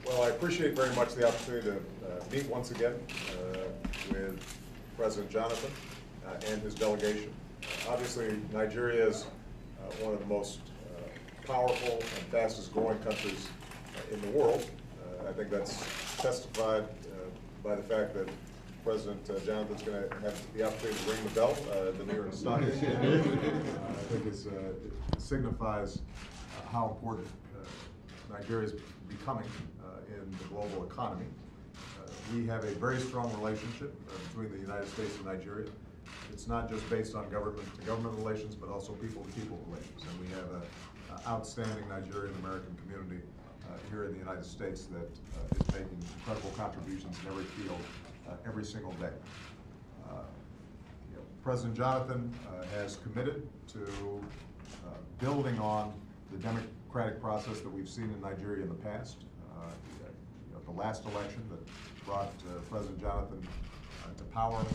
Well, I appreciate very much the opportunity to meet once again with President Jonathan and his delegation. Obviously, Nigeria is one of the most powerful and fastest growing countries in the world. I think that's testified by the fact that President Jonathan's going to have the opportunity to ring the bell at the New York Stock Exchange. I think it signifies how important Nigeria is becoming in the global economy. We have a very strong relationship between the United States and Nigeria. It's not just based on government-to-government relations, but also people-to-people relations. And we have an outstanding Nigerian-American community here in the United States that is making incredible contributions in every field, every single day. President Jonathan has committed to building on the democratic process that we've seen in Nigeria in the past. The last election that brought President Jonathan to power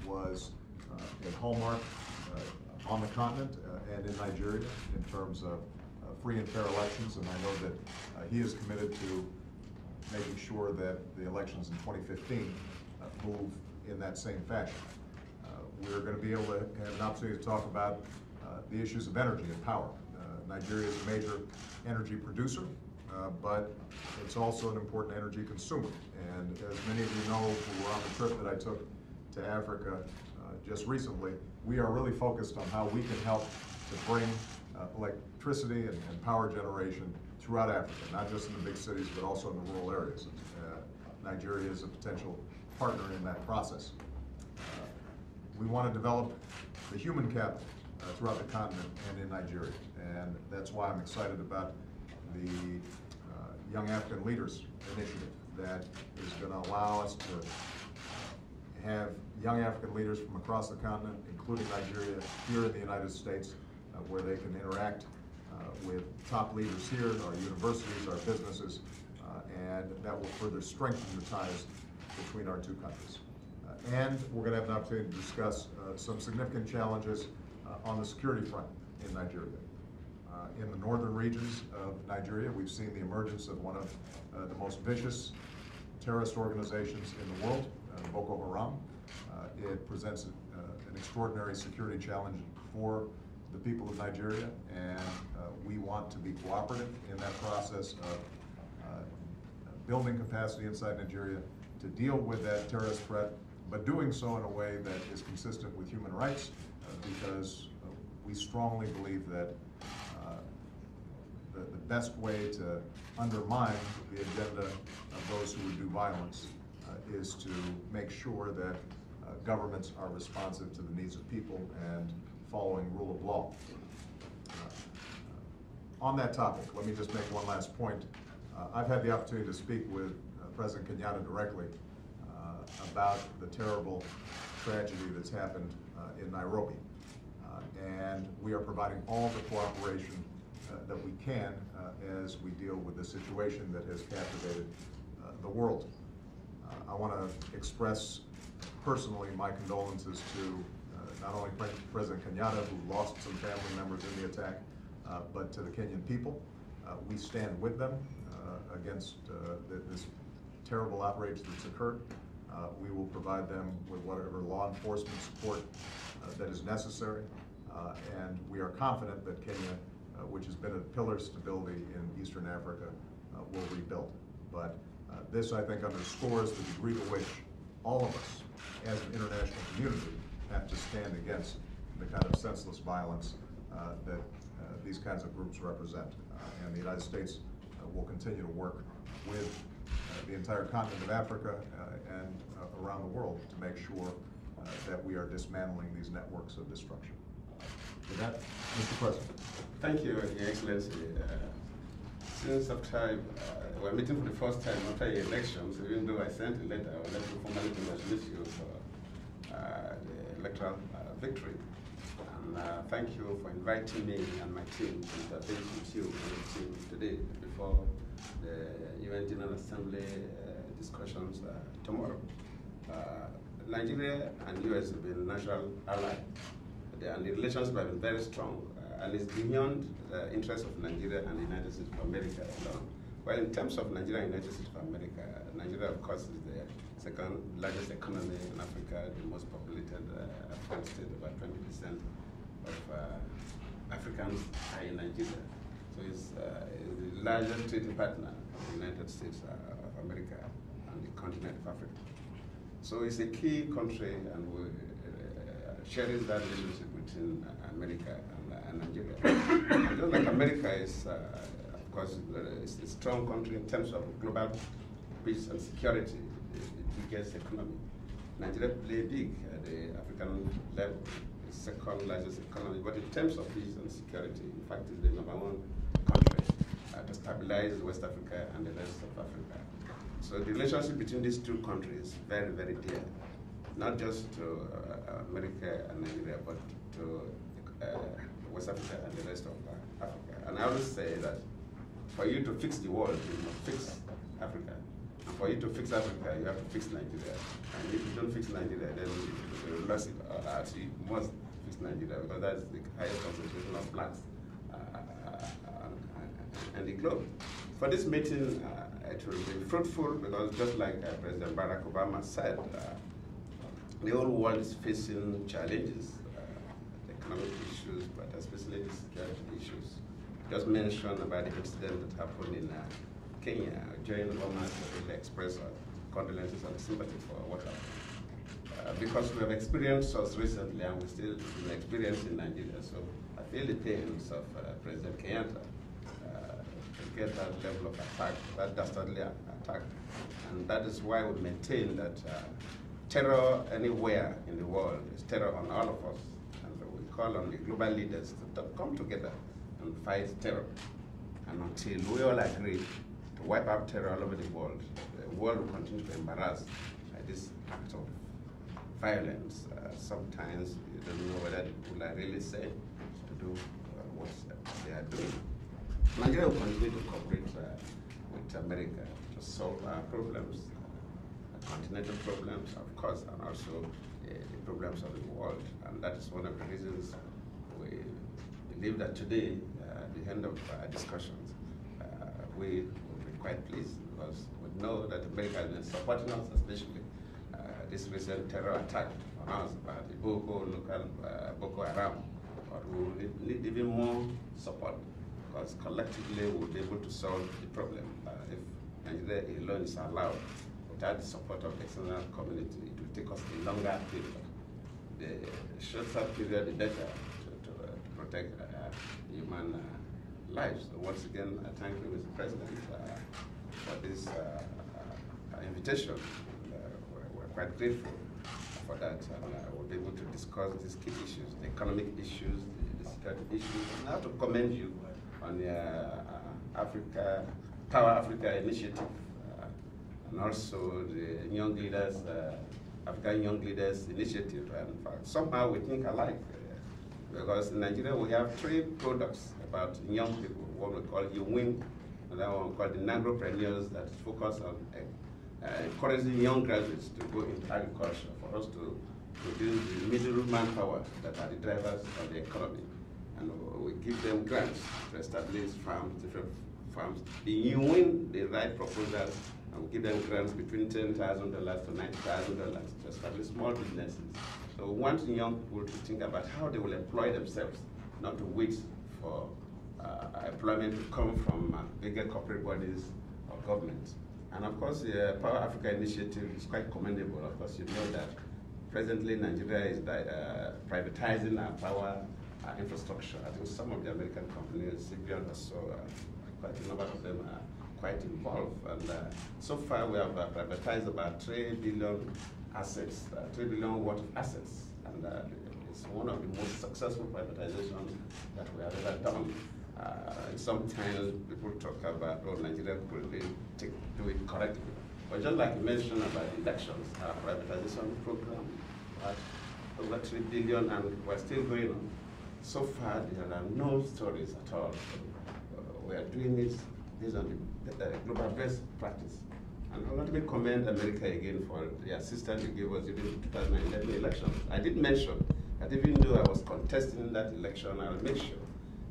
was a hallmark on the continent and in Nigeria in terms of free and fair elections, and I know that he is committed to making sure that the elections in 2015 move in that same fashion. We're going to be able to have an opportunity to talk about the issues of energy and power. Nigeria is a major energy producer, but it's also an important energy consumer. And as many of you know who were on the trip that I took to Africa just recently, we are really focused on how we can help to bring electricity and power generation throughout Africa, not just in the big cities, but also in the rural areas. Nigeria is a potential partner in that process. We want to develop the human capital throughout the continent and in Nigeria, and that's why I'm excited about the Young African Leaders Initiative that is going to allow us to have young African leaders from across the continent, including Nigeria, here in the United States, where they can interact with top leaders here, our universities, our businesses, and that will further strengthen the ties between our two countries. And we're going to have an opportunity to discuss some significant challenges on the security front in Nigeria. In the northern regions of Nigeria, we've seen the emergence of one of the most vicious terrorist organizations in the world, Boko Haram. It presents an extraordinary security challenge for the people of Nigeria, and we want to be cooperative in that process of building capacity inside Nigeria to deal with that terrorist threat, but doing so in a way that is consistent with human rights, because we strongly believe that the best way to undermine the agenda of those who would do violence is to make sure that governments are responsive to the needs of people and following rule of law. On that topic, let me just make one last point. I've had the opportunity to speak with President Kenyatta directly about the terrible tragedy that's happened in Nairobi. And we are providing all the cooperation that we can as we deal with the situation that has captivated the world. I want to express personally my condolences to not only President Kenyatta, who lost some family members in the attack, but to the Kenyan people. We stand with them against this terrible outrage that's occurred. We will provide them with whatever law enforcement support that is necessary, and we are confident that Kenya, which has been a pillar of stability in Eastern Africa, will rebuild. But this, I think, underscores the degree to which all of us, as an international community, have to stand against the kind of senseless violence that these kinds of groups represent. And the United States will continue to work with the entire continent of Africa and around the world to make sure that we are dismantling these networks of destruction. With that, Mr. President. Thank you, Your Excellency. Since after we're meeting for the first time after the elections, even though I sent a letter, I would like to formally congratulate you for the electoral victory. And thank you for inviting me and my team to intervene with you and the team today before the UN General Assembly discussions tomorrow. Nigeria and US have been natural allies, and the relations have been very strong, and it's beyond the interests of Nigeria and the United States of America alone. Well, in terms of Nigeria and United States of America, Nigeria, of course, is the second largest economy in Africa, the most populated African state. About 20% of Africans are in Nigeria. So it's the largest trading partner of the United States of America and the continent of Africa. So it's a key country, and we cherish that relationship between America and Nigeria. And just like America is, of course, it's a strong country in terms of global peace and security, the biggest economy. Nigeria play big at the African level, the second largest economy, but in terms of peace and security, in fact, it's the #1 country to stabilize West Africa and the rest of Africa. So the relationship between these two countries is very, very dear, not just to America and Nigeria, but to West Africa and the rest of Africa. And I always say that for you to fix the world, you must fix Africa. And for you to fix Africa, you have to fix Nigeria. And if you don't fix Nigeria, then you lost it. You must fix Nigeria, because that's the highest concentration of blacks and the globe. For this meeting, it will be fruitful, because just like President Barack Obama said, the whole world is facing challenges, economic issues, but especially the security issues. Just mentioned about the incident that happened in Kenya. During Obama's express condolences and sympathy for what happened. Because we have experienced us recently, and we still experience in Nigeria. So I feel the pains of President Kenyatta to get that level of attack, that dastardly attack. And that is why we maintain that terror anywhere in the world is terror on all of us. And we call on the global leaders to come together and fight terror. And until we all agree to wipe out terror all over the world will continue to embarrass this act of violence. Sometimes you don't know whether the people are really safe to do what they are doing. Nigeria will continue to cooperate with America to solve our problems, continental problems, of course, and also the problems of the world. And that is one of the reasons we believe that today, at the end of our discussions, we will be quite pleased, because we know that America has been supporting us, especially this recent terror attack on us by the Boko Haram. But we will need even more support, because collectively we'll be able to solve the problem. If Nigeria alone is allowed, without the support of the external community, it will take us a longer period. The shorter period, the better to protect human lives. So once again, I thank you, Mr. President, for this invitation. We're quite grateful for that, and we'll be able to discuss these key issues, the economic issues, the security issues. And I have to commend you on the Power Africa initiative, and also the Young Leaders, African Young Leaders Initiative. And in fact, somehow we think alike, because in Nigeria we have 3 products about young people. One we call YOWIN, another one called the Nagropreneurs, that focus on encouraging young graduates to go into agriculture for us to produce the middle manpower that are the drivers of the economy. And we give them grants to establish farms, different farms. You win the right proposals, and we give them grants between $10,000 to $90,000 to establish small businesses. So we want young people to think about how they will employ themselves, not to wait for employment to come from bigger corporate bodies or governments. And of course, the Power Africa initiative is quite commendable. Of course, you know that presently Nigeria is privatizing our power infrastructure. I think some of the American companies, Civian or so, quite a number of them are quite involved. And so far, we have privatized about 3 billion assets, 3 billion worth of assets. And it's one of the most successful privatizations that we have ever done. Sometimes people talk about, oh, Nigeria could really do it correctly. But just like you mentioned about elections, our privatization program at over 3 billion, and we're still going on. So far, there are no stories at all. We are doing this based on the global best practice. And I want to commend America again for the assistance you gave us during the 2011 election. I did mention that even though I was contesting that election, I'll make sure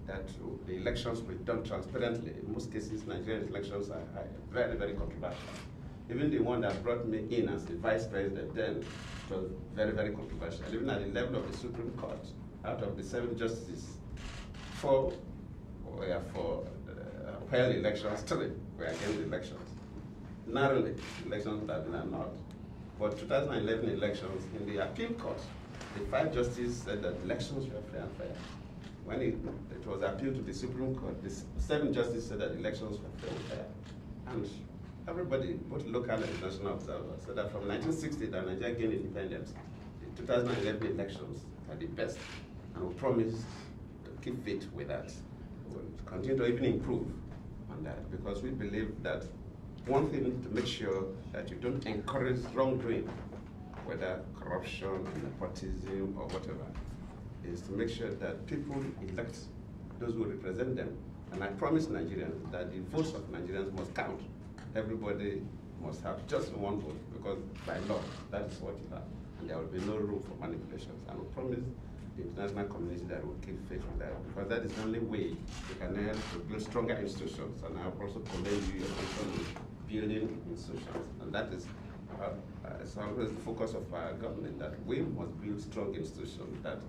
that the elections were done transparently. In most cases, Nigerian elections are very, very controversial. Even the one that brought me in as the vice president then was very, very controversial. Even at the level of the Supreme Court, out of the 7 justices, 4 were for upheld elections, 3 were against elections. Narrowly, elections have been annulled. But 2011 elections, in the appeal court, the 5 justices said that elections were fair and fair. When it was appealed to the Supreme Court, the 7 justices said that elections were fair and fair. And everybody, both local and international observers, said that from 1960 that Nigeria gained independence, the 2011 elections are the best. And we promise to keep faith with that. We'll continue to even improve on that, because we believe that one thing to make sure that you don't encourage wrongdoing, whether corruption, nepotism, or whatever, is to make sure that people elect those who represent them. And I promise Nigerians that the votes of Nigerians must count. Everybody must have just one vote, because by law, that is what you have. And there will be no room for manipulations. And we promise the international community that will keep faith with that, because that is the only way we can help to build stronger institutions. And I also commend you your attention on building institutions. And that is it's always the focus of our government, that we must build strong institutions that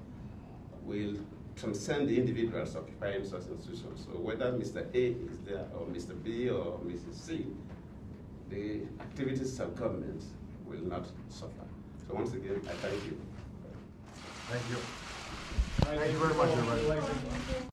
will transcend the individuals occupying such institutions. So whether Mr. A is there, or Mr. B, or Mrs. C, the activities of government will not suffer. So once again, I thank you. Thank you. Thank you very much, everybody.